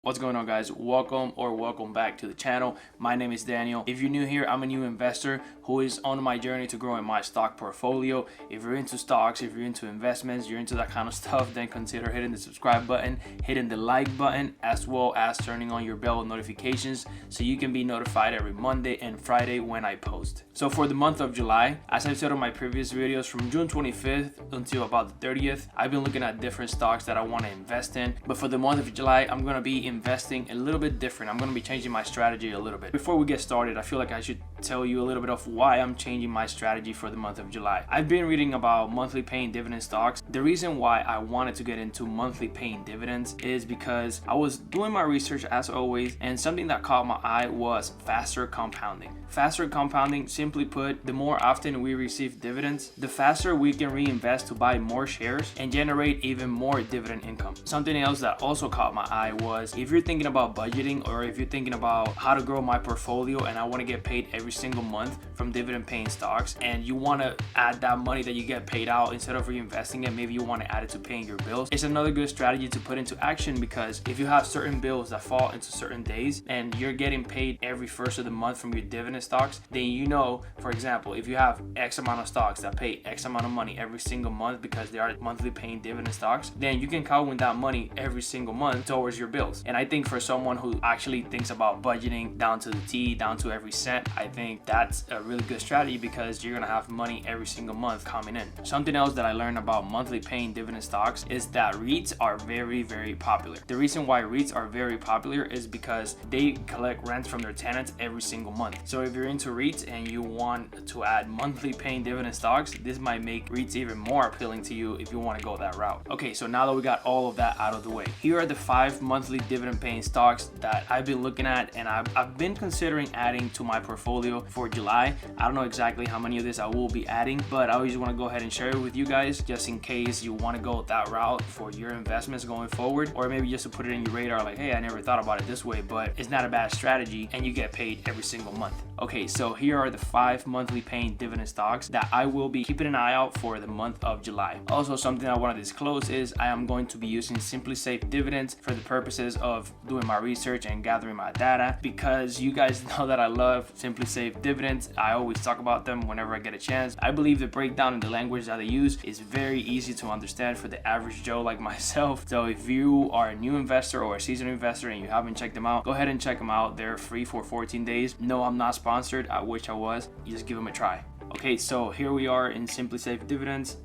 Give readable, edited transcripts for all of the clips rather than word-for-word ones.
What's going on, guys? Welcome back to the channel. My name is Daniel. If you're new here, I'm a new investor who is on my journey to growing my stock portfolio. If you're into stocks, if you're into investments, you're into that kind of stuff, then consider hitting the subscribe button, hitting the like button, as well as turning on your bell notifications so you can be notified every Monday and Friday when I post. So for the month of July, as I've said on my previous videos, from June 25th until about the 30th, I've been looking at different stocks that I want to invest in. But for the month of July, I'm going to be investing a little bit different. I'm going to be changing my strategy a little bit. Before we get started, I feel like I should tell you a little bit of why I'm changing my strategy for the month of July. I've been reading about monthly paying dividend stocks. The reason why I wanted to get into monthly paying dividends is because I was doing my research as always, and something that caught my eye was faster compounding. Faster compounding, simply put, the more often we receive dividends, the faster we can reinvest to buy more shares and generate even more dividend income. Something else that also caught my eye was, if you're thinking about budgeting, or if you're thinking about how to grow my portfolio and I want to get paid every single month from dividend paying stocks, and you want to add that money that you get paid out, instead of reinvesting it, maybe you want to add it to paying your bills, it's another good strategy to put into action. Because if you have certain bills that fall into certain days and you're getting paid every first of the month from your dividend stocks, then you know, for example, if you have X amount of stocks that pay X amount of money every single month because they are monthly paying dividend stocks, then you can count with that money every single month towards your bills. And I think for someone who actually thinks about budgeting down to the T, down to every cent, I think that's a really good strategy, because you're gonna have money every single month coming in. Something else that I learned about monthly paying dividend stocks is that REITs are very, very popular. The reason why REITs are very popular is because they collect rents from their tenants every single month. So if you're into REITs and you want to add monthly paying dividend stocks, this might make REITs even more appealing to you if you want to go that route. Okay, so now that we got all of that out of the way, here are the 5 monthly dividend paying stocks that I've been looking at and I've been considering adding to my portfolio for July. I don't know exactly how many of this I will be adding, but I always want to go ahead and share it with you guys, just in case you want to go that route for your investments going forward, or maybe just to put it in your radar, like, hey, I never thought about it this way, but it's not a bad strategy and you get paid every single month. Okay, so here are the 5 monthly paying dividend stocks that I will be keeping an eye out for the month of July. Also, something I want to disclose is I am going to be using SimpliSafe dividends for the purposes of doing my research and gathering my data, because you guys know that I love SimpliSafe dividends. I always talk about them whenever I get a chance. I believe the breakdown in the language that they use is very easy to understand for the average Joe like myself. So if you are a new investor or a seasoned investor and you haven't checked them out, go ahead and check them out. They're free for 14 days. No, I'm not sponsored. I wish I was. You just give them a try. Okay, so here we are in SimpliSafe dividends.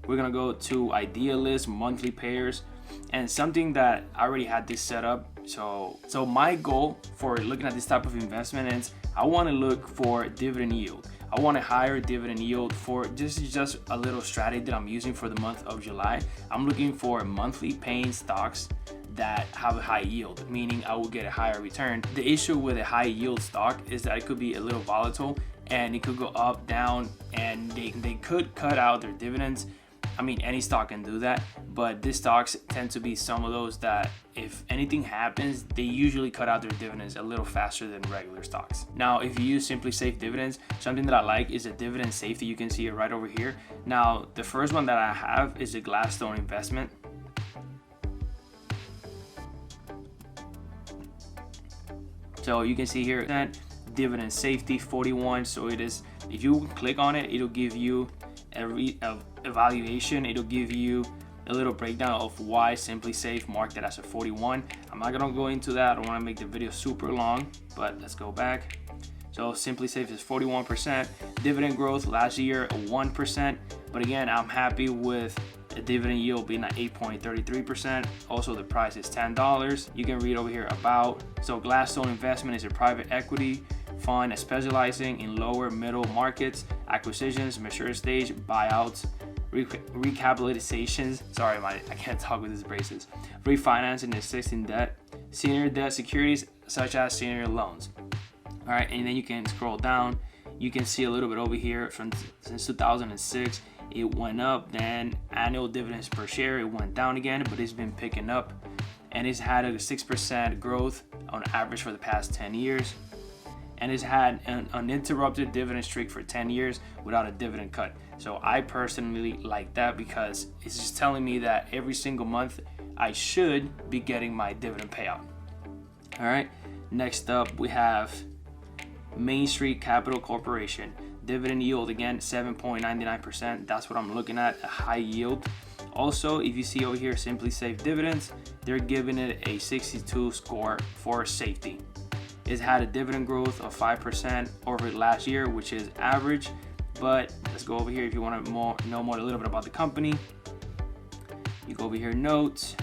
We're gonna go to Idealist monthly payers, and something that I already had this set up. So my goal for looking at this type of investment is I want to look for dividend yield. I want a higher dividend yield. For this is just a little strategy that I'm using for the month of July. I'm looking for monthly paying stocks that have a high yield, meaning I will get a higher return. The issue with a high yield stock is that it could be a little volatile and it could go up, down, and they could cut out their dividends. I mean, any stock can do that, but these stocks tend to be some of those that if anything happens, they usually cut out their dividends a little faster than regular stocks. Now, if you use SimpliSafe dividends, something that I like is a dividend safety. You can see it right over here. Now, the first one that I have is a Gladstone Investment. So you can see here that dividend safety 41. So it is, if you click on it, it'll give you a evaluation. It'll give you a little breakdown of why SimpliSafe marked it as a 41. I'm not gonna go into that. I don't want to make the video super long, but let's go back. So SimpliSafe is 41%. Dividend growth last year 1%, but again, I'm happy with the dividend yield being at 8.33%. Also, the price is $10. You can read over here about. So Gladstone Investment is a private equity fund specializing in lower middle markets, acquisitions, mature stage, buyouts, recapitalizations. Sorry, I can't talk with these braces. Refinancing existing debt, senior debt securities such as senior loans. All right, and then you can scroll down. You can see a little bit over here since 2006. It went up, then annual dividends per share, it went down again, but it's been picking up, and it's had a 6% growth on average for the past 10 years. And it's had an uninterrupted dividend streak for 10 years without a dividend cut. So I personally like that, because it's just telling me that every single month I should be getting my dividend payout. All right, next up we have Main Street Capital Corporation. Dividend yield, again, 7.99%. That's what I'm looking at, a high yield. Also, if you see over here, Simply Safe Dividends, they're giving it a 62 score for safety. It's had a dividend growth of 5% over last year, which is average. But let's go over here if you want to know more a little bit about the company. You go over here, notes.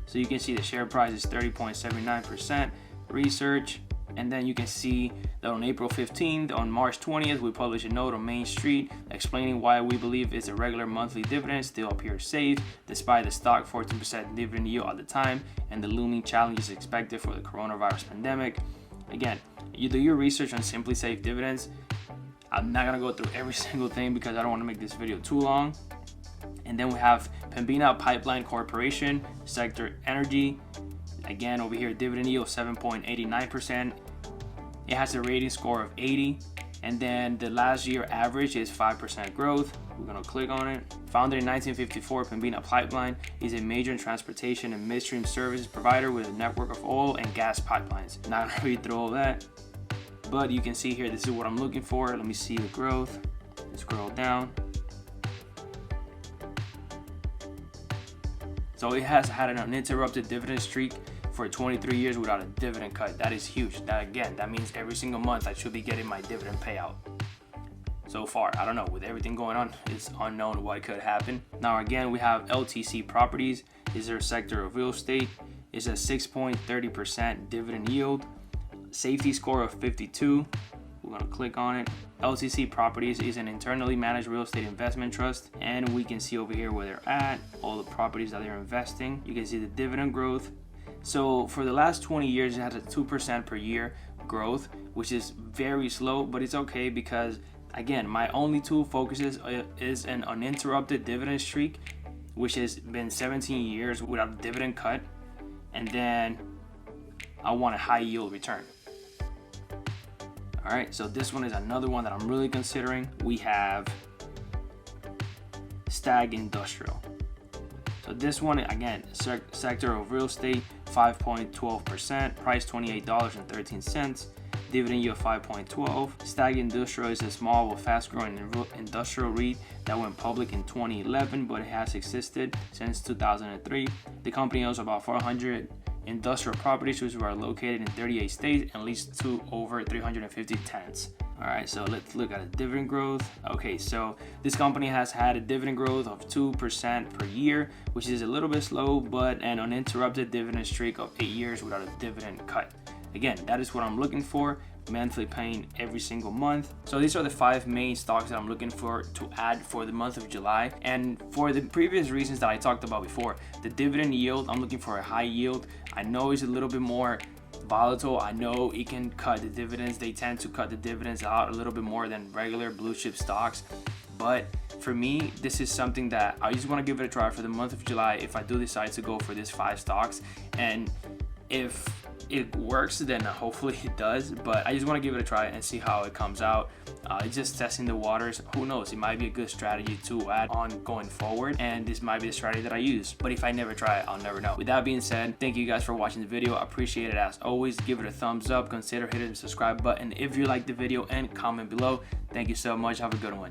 So you can see the share price is 30.79%. Research. And then you can see that on April 15th, on March 20th, we published a note on Main Street explaining why we believe its irregular monthly dividend still appears safe, despite the stock 14% dividend yield at the time and the looming challenges expected for the coronavirus pandemic. Again, you do your research on Simply Safe Dividends. I'm not going to go through every single thing because I don't want to make this video too long. And then we have Pembina Pipeline Corporation, sector energy. Again, over here, dividend yield 7.89%. It has a rating score of 80. And then the last year average is 5% growth. We're gonna click on it. Founded in 1954, Pembina Pipeline is a major transportation and midstream services provider with a network of oil and gas pipelines. Not gonna read through all that, but you can see here, this is what I'm looking for. Let me see the growth. Scroll down. So it has had an uninterrupted dividend streak for 23 years without a dividend cut. That is huge. That means every single month I should be getting my dividend payout. So far, I don't know, with everything going on, it's unknown what could happen. Now again, we have LTC Properties. Is their sector of real estate. It's a 6.30% dividend yield. Safety score of 52. We're gonna click on it. LTC Properties is an internally managed real estate investment trust, and we can see over here where they're at, all the properties that they're investing. You can see the dividend growth. So for the last 20 years, it has a 2% per year growth, which is very slow, but it's okay because, again, my only two focuses is an uninterrupted dividend streak, which has been 17 years without a dividend cut, and then I want a high yield return. All right, so this one is another one that I'm really considering. We have Stag Industrial. So this one, again, sector of real estate, 5.12%, price $28.13, dividend yield 5.12. Stag Industrial is a small but fast-growing industrial REIT that went public in 2011, but it has existed since 2003. The company owns about 400 industrial properties which are located in 38 states and leased to over 350 tenants. All right, so let's look at a dividend growth. Okay, so this company has had a dividend growth of 2% per year, which is a little bit slow, but an uninterrupted dividend streak of 8 years without a dividend cut. Again, that is what I'm looking for, monthly paying every single month. So these are the 5 main stocks that I'm looking for to add for the month of July. And for the previous reasons that I talked about before, the dividend yield, I'm looking for a high yield. I know it's a little bit more volatile. I know it can cut the dividends. They tend to cut the dividends out a little bit more than regular blue chip stocks. But for me, this is something that I just want to give it a try for the month of July if I do decide to go for these 5 stocks. And if it works, then hopefully it does, but I just want to give it a try and see how it comes out. It's just testing the waters. Who knows, it might be a good strategy to add on going forward, and this might be the strategy that I use, but if I never try it, I'll never know. With that being said, thank you guys for watching the video. I appreciate it as always. Give it a thumbs up, consider hitting the subscribe button if you like the video, and comment below. Thank you so much. Have a good one.